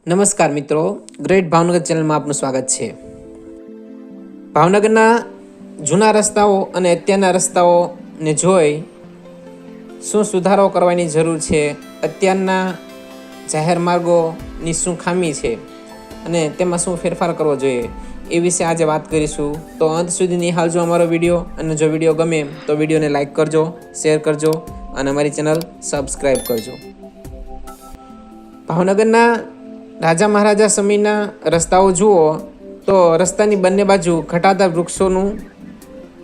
નમસ્કાર મિત્રો, ગ્રેટ ભાવનગર ચેનલમાં આપનું સ્વાગત છે. ભાવનગરના જૂના રસ્તાઓ અને અત્યારના રસ્તાઓને જોઈ શું સુધારો કરવાની જરૂર છે, અત્યારના જાહેર માર્ગોની શું ખામી છે અને તેમાં શું ફેરફાર કરવો જોઈએ એ વિશે આજે વાત કરીશું. તો અંત સુધી નિહાળજો અમારો વિડીયો, અને જો વિડીયો ગમે તો વિડીયોને લાઈક કરજો, શેર કરજો અને અમારી ચેનલ સબસ્ક્રાઈબ કરજો. ભાવનગરના રાજા મહારાજા સમયના રસ્તાઓ જુઓ તો રસ્તાની બંને બાજુ ઘટાદાર વૃક્ષોનું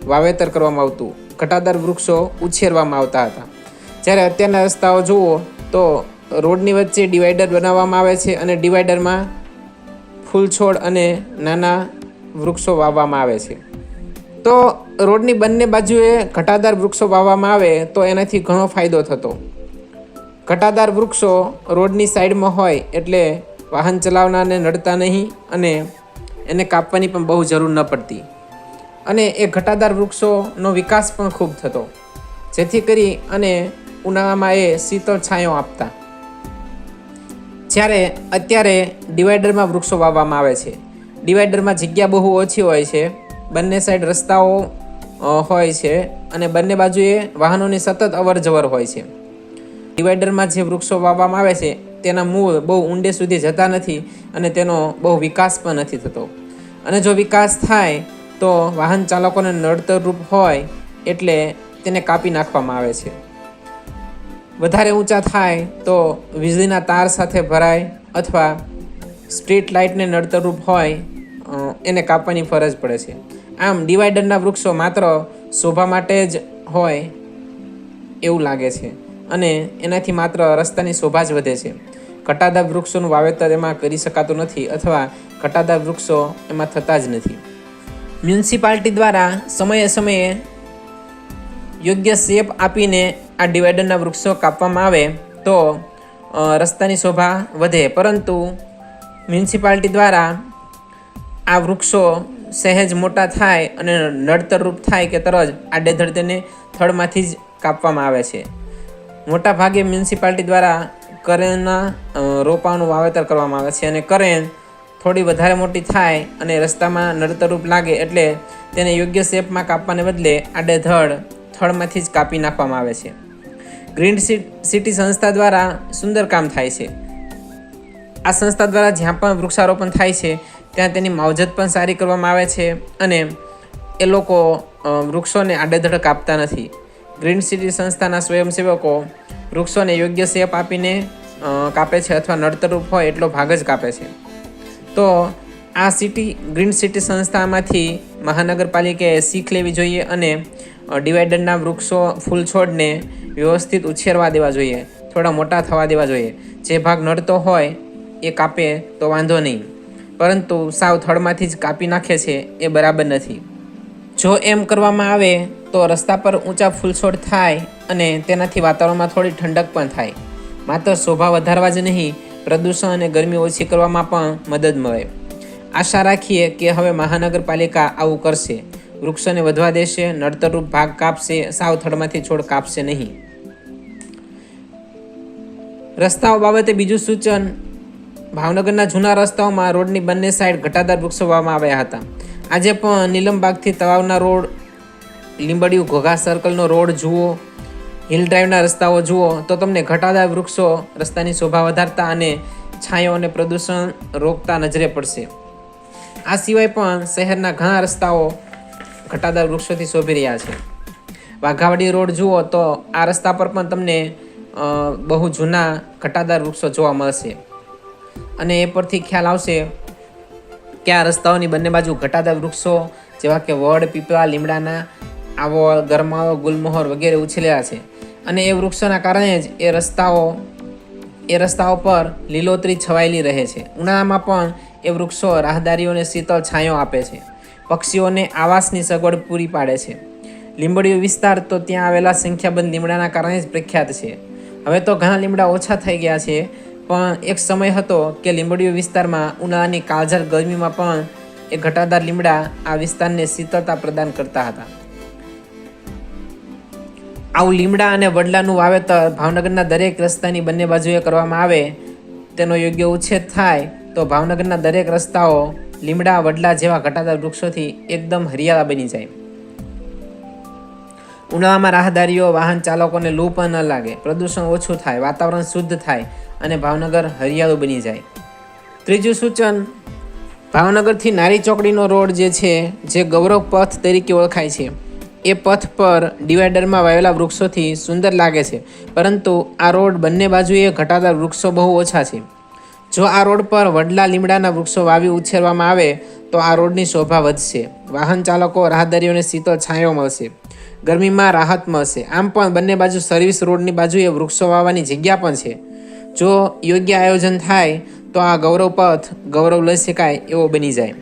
વાવેતર કરવામાં આવતું, ઘટાદાર વૃક્ષો ઉછેરવામાં આવતા હતા. જ્યારે અત્યારના રસ્તાઓ જુઓ તો રોડની વચ્ચે ડિવાઈડર બનાવવામાં આવે છે અને ડિવાઈડરમાં ફૂલ છોડ અને નાના વૃક્ષો વાવવામાં આવે છે. તો રોડની બંને બાજુએ ઘટાદાર વૃક્ષો વાવવામાં આવે તો એનાથી ઘણો ફાયદો થતો. ઘટાદાર વૃક્ષો રોડની સાઈડમાં હોય એટલે વાહન ચલાવનારને નડતા નહીં અને એને કાપવાની પણ બહુ જરૂર ન પડતી, અને એ ઘટાદાર વૃક્ષોનો વિકાસ પણ ખૂબ થતો, જેથી કરી અને ઉનાળામાં એ શીતળ છાંયો આપતા. જ્યારે અત્યારે ડિવાઈડરમાં વૃક્ષો વાવવામાં આવે છે. ડિવાઈડરમાં જગ્યા બહુ ઓછી હોય છે, બંને સાઈડ રસ્તાઓ હોય છે અને બંને બાજુએ વાહનોની સતત અવર જવર હોય છે. ડિવાઈડરમાં જે વૃક્ષો વાવવામાં આવે છે તેના મૂળ બહુ ઊંડે સુધી જતા નથી અને તેનો બહુ વિકાસ પણ નથી થતો. અને જો વિકાસ થાય તો વાહન ચાલકોને નડતરરૂપ હોય એટલે તેને કાપી નાખવામાં આવે છે. વધારે ઊંચા થાય તો વીજળીના તાર સાથે ભરાય અથવા સ્ટ્રીટ લાઇટને નડતરરૂપ હોય એને કાપવાની ફરજ પડે છે. આમ ડિવાઈડરના વૃક્ષો માત્ર શોભા માટે જ હોય એવું લાગે છે અને એનાથી માત્ર રસ્તાની શોભા જ વધે છે. ઘટાદાર વૃક્ષોનું વાવેતર એમાં કરી શકાતું નથી અથવા ઘટાદાર વૃક્ષો એમાં થતા જ નથી. મ્યુનિસિપાલિટી દ્વારા સમયે સમયે યોગ્ય શેપ આપીને આ ડિવાઈડરના વૃક્ષો કાપવામાં આવે તો રસ્તાની શોભા વધે, પરંતુ મ્યુનિસિપાલિટી દ્વારા આ વૃક્ષો સહેજ મોટા થાય અને નડતરરૂપ થાય કે તરત આડેધડ તેને થડમાંથી જ કાપવામાં આવે છે. મોટા ભાગે મ્યુનિસિપાલિટી દ્વારા કરેણના રોપાનું વાવેતર કરવામાં આવે છે અને કરેણ થોડી વધારે મોટી થાય અને રસ્તામાં નડતરરૂપ લાગે એટલે તેને યોગ્ય શેપમાં કાપવાને બદલે આડેધડ થડમાંથી જ કાપી નાખવામાં આવે છે. ગ્રીન સિટી સંસ્થા દ્વારા સુંદર કામ થાય છે. આ સંસ્થા દ્વારા જ્યાં પણ વૃક્ષારોપણ થાય છે ત્યાં તેની માવજત પણ સારી કરવામાં આવે છે અને એ લોકો વૃક્ષોને આડેધડ કાપતા નથી. ગ્રીન સિટી સંસ્થાના સ્વયંસેવકો વૃક્ષોને યોગ્ય શેપ આપીને કાપે છે અથવા નડતરરૂપ હોય એટલો ભાગ જ કાપે છે. તો આ ગ્રીન સિટી સંસ્થામાંથી મહાનગરપાલિકાએ શીખ લેવી જોઈએ અને ડિવાઈડરના વૃક્ષો ફૂલ છોડને વ્યવસ્થિત ઉછેરવા દેવા જોઈએ, થોડા મોટા થવા દેવા જોઈએ. જે ભાગ નડતો હોય એ કાપે તો વાંધો નહીં, પરંતુ સાવ થડમાંથી જ કાપી નાખે છે એ બરાબર નથી. જો એમ કરવામાં આવે તો રસ્તા પર ઊંચા ફૂલછોડ થાય અને તેનાથી વાતાવરણમાં થોડી ઠંડક પણ થાય. માત્ર શોભા વધારવા જ નહીં, પ્રદૂષણ અને ગરમી ઓછી કરવામાં પણ મદદ મળે. આશા રાખીએ કે હવે મહાનગરપાલિકા આવું કરશે, વૃક્ષોને વધવા દેશે, નડતરરૂપ ભાગ કાપશે, સાવ થડમાંથી છોડ કાપશે નહીં. રસ્તાઓ બાબતે બીજું સૂચન: ભાવનગરના જૂના રસ્તાઓમાં રોડની બંને સાઈડ ઘટાદાર વૃક્ષો વાવવામાં આવ્યા હતા. આજે પણ નીલમબાગથી તળાવના રોડ, લીંબડિયું ઘોઘા સર્કલનો રોડ જુઓ, હિલ ડ્રાઈવના રસ્તાઓ જુઓ તો તમને ઘટાદાર વૃક્ષો રસ્તાની શોભા વધારતા અને છાંયો અને પ્રદૂષણ રોકતા નજરે પડશે. આ સિવાય પણ શહેરના ઘણા રસ્તાઓ ઘટાદાર વૃક્ષોથી શોભી રહ્યા છે. વાઘાવાડી રોડ જુઓ તો આ રસ્તા પર પણ તમને બહુ જૂના ઘટાદાર વૃક્ષો જોવા મળશે અને એ પરથી ખ્યાલ આવશે કે આ રસ્તાઓની બંને બાજુ ઘટાદાર વૃક્ષો જેવા કે વડ, પીપળા, લીમડાના આવળ, ગરમાળો, ગુલમોહર વગેરે ઉછેરેલા છે અને એ વૃક્ષોના કારણે જ એ રસ્તાઓ પર લીલોતરી છવાયેલી રહે છે. ઉનાળામાં પણ એ વૃક્ષો રાહદારીઓને શીતળ છાંયો આપે છે, પક્ષીઓને આવાસની સગવડ પૂરી પાડે છે. લીંબડીયો વિસ્તાર તો ત્યાં આવેલા સંખ્યાબંધ લીમડાના કારણે જ પ્રખ્યાત છે. હવે તો ઘણા લીમડા ઓછા થઈ ગયા છે, પણ એક સમય હતો કે લીંબડીયો વિસ્તારમાં ઉનાળાની કાળઝાળ ગરમીમાં પણ એ ઘટાદાર લીમડા આ વિસ્તારને શીતળતા પ્રદાન કરતા હતા. આવું લીમડા અને વડલાનું વાવેતર ભાવનગરના દરેક રસ્તાની બંને બાજુએ કરવામાં આવે તેનો યોગ્ય ઉછેર થાય તો ભાવનગરના દરેક રસ્તાઓ લીમડા, વડલા જેવા ઘટાદાર વૃક્ષોથી એકદમ હરિયાળા બની જાય. ઉનાળામાં રાહદારીઓ, વાહન ચાલકોને લૂ પણ ન લાગે, પ્રદૂષણ ઓછું થાય, વાતાવરણ શુદ્ધ થાય અને ભાવનગર હરિયાળું બની જાય. ત્રીજું સૂચન, ભાવનગરથી નારી ચોકડીનો રોડ જે ગૌરવ પથ તરીકે ઓળખાય છે, એ પથ પર ડિવાઈડરમાં વાવેલા વૃક્ષોથી સુંદર લાગે છે, પરંતુ આ રોડ બંને બાજુએ ઘટાદાર વૃક્ષો બહુ ઓછા છે. જો આ રોડ પર વડલા, લીમડાના વૃક્ષો વાવી ઉછેરવામાં આવે તો આ રોડની શોભા વધશે, વાહન ચાલકો, રાહદારીઓને શીતળ છાંયો મળશે, ગરમીમાં રાહત મળશે. આમ પણ બંને બાજુ સર્વિસ રોડની બાજુએ વૃક્ષો વાવવાની જગ્યા પણ છે. જો યોગ્ય આયોજન થાય તો આ ગૌરવ પથ ગૌરવ લઈ શકાય એવો બની જાય.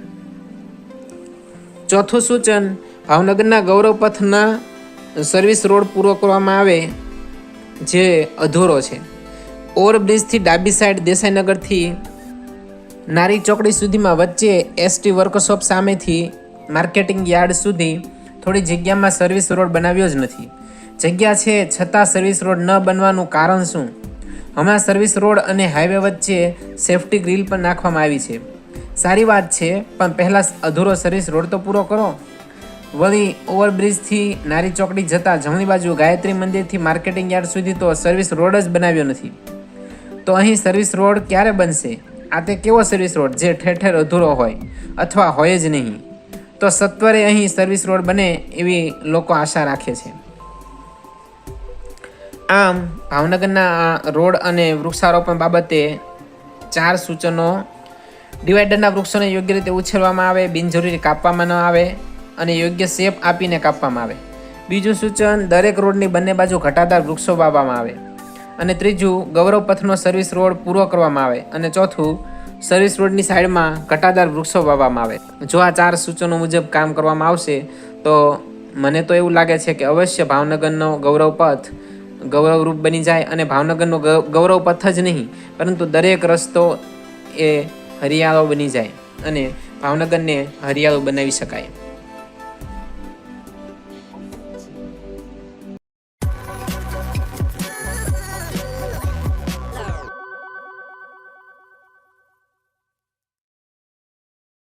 ચોથું સૂચન, ભાવનગરના ગૌરવ પથના સર્વિસ રોડ પૂરો કરવામાં આવે જે અધૂરો છે. ઓવરબ્રિજથી ડાબી સાઈડ દેસાઈનગરથી નારી ચોકડી સુધીમાં વચ્ચે એસટી વર્કશોપ સામેથી માર્કેટિંગ યાર્ડ સુધી થોડી જગ્યામાં સર્વિસ રોડ બનાવ્યો જ નથી. જગ્યા છે છતાં સર્વિસ રોડ ન બનવાનું કારણ શું? હમણાં સર્વિસ રોડ અને હાઈવે વચ્ચે સેફ્ટી ગ્રીલ પણ નાખવામાં આવી છે. સારી વાત છે, પણ પહેલાં અધૂરો સર્વિસ રોડ તો પૂરો કરો. વળી ઓવરબ્રિજથી નારી ચોકડી જતાં જમણી બાજુ ગાયત્રી મંદિરથી માર્કેટિંગ યાર્ડ સુધી તો સર્વિસ રોડ જ બનાવ્યો નથી. તો અહીં સર્વિસ રોડ ક્યારે બનશે? આ તે કેવો સર્વિસ રોડ જે ઠેર ઠેર અધૂરો હોય અથવા હોય જ નહીં? તો સત્વરે અહીં સર્વિસ રોડ બને એવી લોકો આશા રાખે છે. આમ ભાવનગરના રોડ અને વૃક્ષારોપણ બાબતે 4 સૂચનો: ડિવાઈડરના વૃક્ષોને યોગ્ય રીતે ઉછેરવામાં આવે, બિનજરૂરી કાપવામાં ન આવે અને યોગ્ય શેપ આપીને કાપવામાં આવે. બીજું સૂચન, દરેક રોડની બંને બાજુ ઘટાદાર વૃક્ષો વાવવામાં આવે. અને ત્રીજું, ગૌરવ પથનો સર્વિસ રોડ પૂરો કરવામાં આવે. અને ચોથું, સર્વિસ રોડની સાઈડમાં ઘટાદાર વૃક્ષો વાવવામાં આવે. જો આ 4 સૂચનો મુજબ કામ કરવામાં આવશે તો મને તો એવું લાગે છે કે અવશ્ય ભાવનગરનો ગૌરવ પથ ગૌરવરૂપ બની જાય અને ભાવનગરનો ગૌરવ પથ જ નહીં પરંતુ દરેક રસ્તો એ હરિયાળો બની જાય અને ભાવનગરને હરિયાળું બનાવી શકાય.